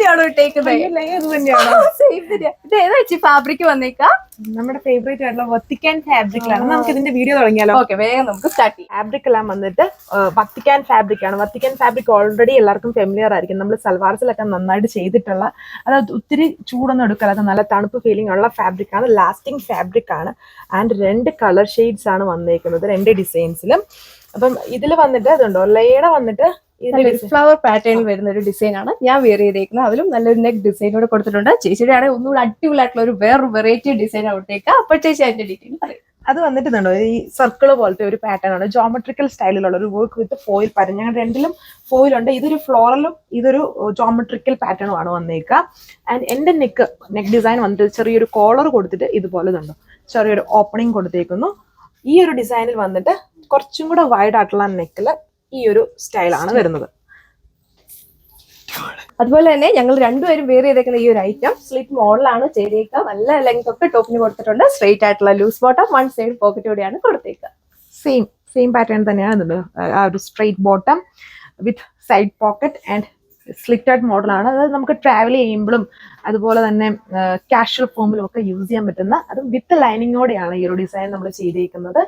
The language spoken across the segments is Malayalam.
തന്നെയാണോ ഇട്ടേക്കുന്നത്? ഫാബ്രിക് വന്നേക്കാ നമ്മുടെ ഫേവറേറ്റ് ആയിട്ടുള്ള വത്തിക്കാൻ ഫാബ്രിക്കിലാണ്. നമുക്ക് ഇതിന്റെ വീഡിയോ തുടങ്ങിയാലോ? ഓക്കെ, വേഗം നമുക്ക് സ്റ്റാർട്ട് ചെയ്യാം. ഫാബ്രിക് എല്ലാം വന്നിട്ട് വത്തിക്കാൻ ഫാബ്രിക് ആണ്. വത്തിക്കാൻ ഫാബ്രിക് ഓൾറെഡി എല്ലാവർക്കും ഫെമിലിയർ ആയിരിക്കും. നമ്മൾ സൽവാർസിലൊക്കെ നന്നായിട്ട് ചെയ്തിട്ടുള്ള, അതായത് ഒത്തിരി ചൂടൊന്നും എടുക്കാതെ നല്ല തണുപ്പ് ഫീലിംഗ് ഉള്ള ഫാബ്രിക് ആണ്. ലാസ്റ്റിംഗ് ഫാബ്രിക് ആണ്. ആൻഡ് 2 കളർ ഷെയ്ഡ്സ് ആണ് വന്നേക്കുന്നത്, 2 ഡിസൈൻസിലും. അപ്പം ഇതിൽ വന്നിട്ട് ഇതുണ്ടോ, ലേയുടെ വന്നിട്ട് ഫ്ലവർ പാറ്റേൺ വരുന്ന ഒരു ഡിസൈൻ ആണ് ഞാൻ വെയർ ചെയ്തേക്കുന്നത്. അതിലും നല്ലൊരു നെക്ക് ഡിസൈൻ കൂടെ കൊടുത്തിട്ടുണ്ട്. ചേച്ചിയുടെ ആണെങ്കിൽ ഒന്നുകൂടെ അടിപൊളിയായിട്ടുള്ള ഒരു വേറൊരു വെറൈറ്റി ഡിസൈൻ അവിടേക്ക്. അപ്പോൾ ചേച്ചി അതിന്റെ ഡീറ്റെയിൽ പറയും. അത് വന്നിട്ടുണ്ടോ, ഈ സർക്കിൾ പോലത്തെ ഒരു പാറ്റേൺ ആണ്. ജോമെട്രിക്കൽ സ്റ്റൈലിലുള്ള ഒരു വർക്ക് വിത്ത് ഫോയിൽ പാറ്റേൺ. ഞങ്ങൾ രണ്ടിലും ഫോയിലുണ്ട്. ഇതൊരു ഫ്ലോറലും ഇതൊരു ജോമെട്രിക്കൽ പാറ്റേണും ആണ് വന്നേക്കുക. ആൻഡ് എന്റെ നെക്ക് ഡിസൈൻ വന്നിട്ട് ചെറിയൊരു കോളർ കൊടുത്തിട്ട് ഇതുപോലെ ഇതുണ്ടോ ചെറിയൊരു ഓപ്പണിംഗ് കൊടുത്തേക്കുന്നു. ഈ ഒരു ഡിസൈനിൽ വന്നിട്ട് കുറച്ചും കൂടെ വൈഡ് ആയിട്ടുള്ള നെക്കിൽ ഈ ഒരു സ്റ്റൈലാണ് വരുന്നത്. അതുപോലെ തന്നെ ഞങ്ങൾ രണ്ടുപേരും വേറെ ചെയ്തേക്കുന്ന ഈ ഒരു ഐറ്റം സ്ലിറ്റ് മോഡലാണ് ചെയ്തേക്കുക. നല്ല ലെങ്ത് ഒക്കെ ടോപ്പിന് കൊടുത്തിട്ടുണ്ട്. സ്ട്രെയിറ്റ് ആയിട്ടുള്ള ലൂസ് ബോട്ടം, 1 സൈഡ് പോക്കറ്റോടെയാണ് കൊടുത്തേക്കുക. സെയിം പാറ്റേൺ തന്നെയാണ് ഇത്. ആ ഒരു straight bottom with side pocket and slitted മോഡലാണ്. അതായത് നമുക്ക് ട്രാവൽ ചെയ്യുമ്പോഴും അതുപോലെ തന്നെ കാഷ്വൽ ഫോമിലും ഒക്കെ യൂസ് ചെയ്യാൻ പറ്റുന്ന, അത് വിത്ത് ലൈനിങ്ങോടെയാണ് ഈ ഒരു ഡിസൈൻ നമ്മൾ ചെയ്തേക്കുന്നത്.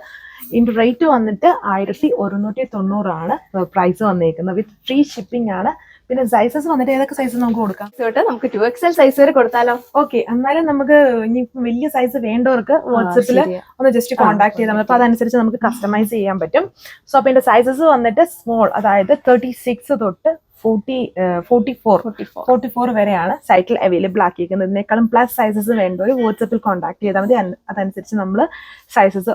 ഇതിന്റെ റേറ്റ് വന്നിട്ട് 1190 ആണ് പ്രൈസ് വന്നേക്കുന്നത്. വിത്ത് ഫ്രീ ഷിപ്പിംഗ് ആണ്. പിന്നെ സൈസസ് വന്നിട്ട് ഏതൊക്കെ സൈസ് നമുക്ക് കൊടുക്കാം? നമുക്ക് 2XL സൈസ് വരെ കൊടുത്താലോ? ഓക്കെ, എന്നാലും നമുക്ക് ഇനി വലിയ സൈസ് വേണ്ടവർക്ക് വാട്സപ്പിൽ ഒന്ന് ജസ്റ്റ് കോൺടാക്ട് ചെയ്താൽ മതി. അപ്പൊ അതനുസരിച്ച് നമുക്ക് കസ്റ്റമൈസ് ചെയ്യാൻ പറ്റും. സോ അപ്പൊ ഇതിന്റെ സൈസസ് വന്നിട്ട് സ്മോൾ, അതായത് 36 തൊട്ട് 44 വരെയാണ് സൈറ്റിൽ അവൈലബിൾ ആക്കിയിരിക്കുന്നത്. ഇതിനേക്കാളും പ്ലസ് സൈസസ് വേണ്ടവർ വാട്സപ്പിൽ കോൺടാക്ട് ചെയ്താൽ മതി. അതനുസരിച്ച് നമ്മൾ സൈസസ്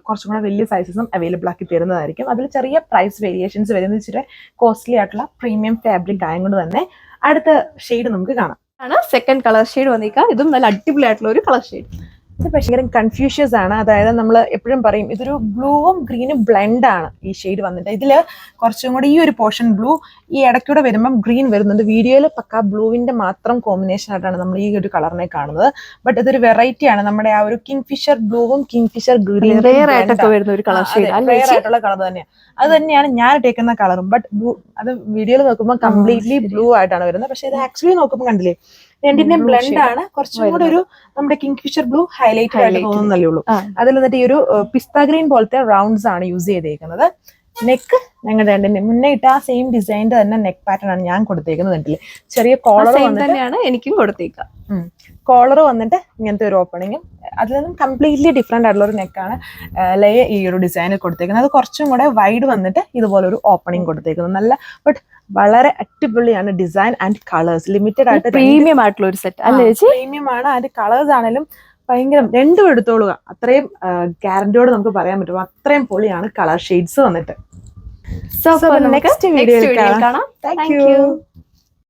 കുറച്ചും കൂടെ വലിയ സൈസസും അവൈലബിൾ ആക്കി തരുന്നതായിരിക്കും. അതിൽ ചെറിയ പ്രൈസ് വേരിയേഷൻസ് വരുന്നത് ഇച്ചിരി കോസ്റ്റ്ലി ആയിട്ടുള്ള പ്രീമിയം ഫാബ്രിക് ആയതുകൊണ്ട് തന്നെ അടുത്ത ഷെയ്ഡ് നമുക്ക് കാണാം. സെക്കൻഡ് കളർ ഷെയ്ഡ് വന്നിരിക്കുക. ഇതും നല്ല അടിപൊളിയായിട്ടുള്ള ഒരു കളർ ഷെയ്ഡ്. ഇത് ഭയങ്കര കൺഫ്യൂഷ്യസ് ആണ്. അതായത് നമ്മൾ എപ്പോഴും പറയും ഇതൊരു ബ്ലൂവും ഗ്രീനും ബ്ലെൻഡ് ആണ് ഈ ഷെയ്ഡ് വന്നിട്ട്. ഇതിൽ കുറച്ചും കൂടി ഈ ഒരു പോർഷൻ ബ്ലൂ, ഈ ഇടയ്ക്കൂടെ വരുമ്പം ഗ്രീൻ വരുന്നുണ്ട്. വീഡിയോയിൽ പക്ക ബ്ലൂവിന്റെ മാത്രം കോമ്പിനേഷൻ ആയിട്ടാണ് നമ്മൾ ഈ ഒരു കളറിനെ കാണുന്നത്. ബട്ട് ഇതൊരു വെറൈറ്റി ആണ്. നമ്മുടെ ആ ഒരു കിങ് ഫിഷർ ബ്ലൂവും കിങ് ഫിഷർ ഗ്രീനും വരുന്ന ഒരു കളർ ഷെയ്ഡ് ആയിട്ടുള്ള കളർ തന്നെയാണ്. അത് തന്നെയാണ് ഞാൻ ഇട്ടേക്കുന്ന കളറും. ബട്ട് അത് വീഡിയോയിൽ നോക്കുമ്പോൾ കംപ്ലീറ്റ്ലി ബ്ലൂ ആയിട്ടാണ് വരുന്നത്. പക്ഷെ ഇത് ആക്ച്വലി നോക്കുമ്പോൾ കണ്ടില്ലേ, രണ്ടിന്റെയും ബ്ലെൻഡ് ആണ്. കുറച്ചും കൂടെ ഒരു നമ്മുടെ കിങ് ഫിഷർ ബ്ലൂ ഹൈലൈറ്റ് ആയിട്ട് തോന്നുന്നല്ലേ ഉള്ളൂ. അതിൽ എന്നിട്ട് ഈ ഒരു പിസ്ത ഗ്രീൻ പോലത്തെ റൗണ്ട്സ് ആണ് യൂസ് ചെയ്തേക്കുന്നത്. നെക്ക് ഞങ്ങളുടെ രണ്ടിന്റെ മുന്നേ ഇട്ട ആ സെയിം ഡിസൈനിന്റെ തന്നെ നെക്ക് പാറ്റേൺ ആണ് ഞാൻ കൊടുത്തേക്കുന്നത്. കണ്ടില്ലേ, ചെറിയ കോളർ തന്നെയാണ് എനിക്കും കൊടുത്തേക്കുക. കോളർ വന്നിട്ട് ഇങ്ങനത്തെ ഒരു ഓപ്പണിങ്ങും അതിൽ നിന്നും കംപ്ലീറ്റ്ലി ഡിഫറെന്റ് ആയിട്ടുള്ള ഒരു നെക്കാണ് ഈ ഒരു ഡിസൈനിൽ കൊടുത്തേക്കുന്നത്. അത് കുറച്ചും കൂടെ വൈഡ് വന്നിട്ട് ഇതുപോലെ ഒരു ഓപ്പണിംഗ് കൊടുത്തേക്കുന്നത്. നല്ല ബട്ട് വളരെ അടിപൊളിയാണ് ഡിസൈൻ ആൻഡ് കളേഴ്സ്. ലിമിറ്റഡ് ആയിട്ട് പ്രീമിയം ആയിട്ടുള്ള ഒരു സെറ്റ് അല്ലേ? പ്രീമിയം ആണ്. അതിന്റെ കളേഴ്സ് ആണെങ്കിലും ഭയങ്കര, രണ്ടും എടുത്തോളുക. അത്രയും ഗ്യാരണ്ടിയോട് നമുക്ക് പറയാൻ പറ്റും. അത്രയും പൊളിയാണ് കളർ ഷെയ്ഡ്സ് വന്നിട്ട്. നെക്സ്റ്റ് വീഡിയോയിൽ കാണാം. Thank you.